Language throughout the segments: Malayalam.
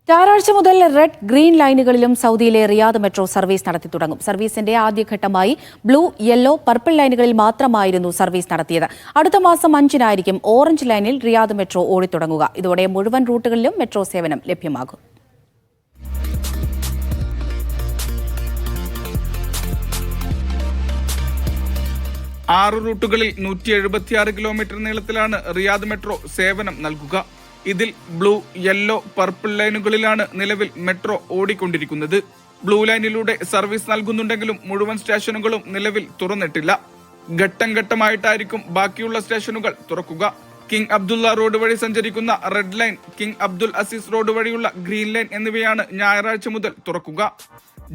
ഞായറാഴ്ച മുതൽ റെഡ് ഗ്രീൻ ലൈനുകളിലും സൗദിയിലെ റിയാദ് മെട്രോ സർവീസ് നടത്തി തുടങ്ങും. സർവീസിന്റെ ആദ്യഘട്ടമായി ബ്ലൂ, യെല്ലോ, പർപ്പിൾ ലൈനുകളിൽ മാത്രമായിരുന്നു സർവീസ് നടത്തിയത്. അടുത്ത മാസം 5-നായിരിക്കും ഓറഞ്ച് ലൈനിൽ റിയാദ് മെട്രോ ഓടിത്തുടങ്ങുക. ഇതോടെ മുഴുവൻ റൂട്ടുകളിലും മെട്രോ സേവനം ലഭ്യമാകും. ആറ് റൂട്ടുകളിൽ 176 കിലോമീറ്റർ നീളത്തിലാണ് റിയാദ് മെട്രോ സേവനം നൽകുക. ഇതിൽ ബ്ലൂ, യെല്ലോ, പർപ്പിൾ ലൈനുകളിലാണ് നിലവിൽ മെട്രോ ഓടിക്കൊണ്ടിരിക്കുന്നത്. ബ്ലൂ ലൈനിലൂടെ സർവീസ് നൽകുന്നുണ്ടെങ്കിലും മുഴുവൻ സ്റ്റേഷനുകളും നിലവിൽ തുറന്നിട്ടില്ല. ഘട്ടം ഘട്ടമായിട്ടായിരിക്കും ബാക്കിയുള്ള സ്റ്റേഷനുകൾ തുറക്കുക. കിങ് അബ്ദുള്ള റോഡ് വഴി സഞ്ചരിക്കുന്ന red line, king Abdul Aziz road വഴിയുള്ള ഗ്രീൻ ലൈൻ എന്നിവയാണ് ഞായറാഴ്ച മുതൽ തുറക്കുക.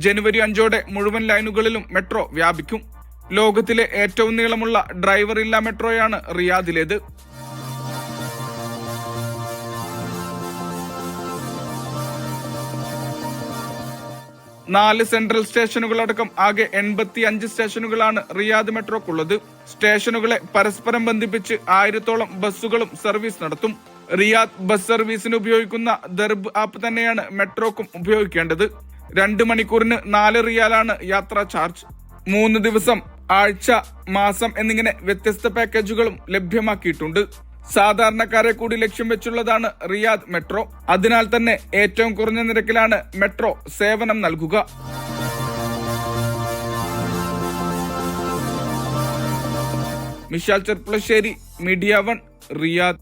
ജനുവരി 5 മുഴുവൻ ലൈനുകളിലും മെട്രോ വ്യാപിക്കും. ലോകത്തിലെ ഏറ്റവും നീളമുള്ള ഡ്രൈവർ ഇല്ലാ മെട്രോയാണ് റിയാദിലേത്. 4 സെൻട്രൽ സ്റ്റേഷനുകളടക്കം ആകെ 85 സ്റ്റേഷനുകളാണ് റിയാദ് മെട്രോക്കുള്ളത്. സ്റ്റേഷനുകളെ പരസ്പരം ബന്ധിപ്പിച്ച് 1000-ഓളം ബസ്സുകളും സർവീസ് നടത്തും. റിയാദ് ബസ് സർവീസിന് ഉപയോഗിക്കുന്ന ദർബ് ആപ്പ് തന്നെയാണ് മെട്രോക്കും ഉപയോഗിക്കേണ്ടത്. 2 മണിക്കൂറിന് 4 റിയാലാണ് യാത്രാ ചാർജ്. 3 ദിവസം, ആഴ്ച, മാസം എന്നിങ്ങനെ വ്യത്യസ്ത പാക്കേജുകളും ലഭ്യമാക്കിയിട്ടുണ്ട്. സാധാരണക്കാരെ കൂടി ലക്ഷ്യം വെച്ചുള്ളതാണ് റിയാദ് മെട്രോ. അതിനാൽ തന്നെ ഏറ്റവും കുറഞ്ഞ നിരക്കിലാണ് മെട്രോ സേവനം നൽകുക. Mishal Cherpulassery, media 1, Riyadh.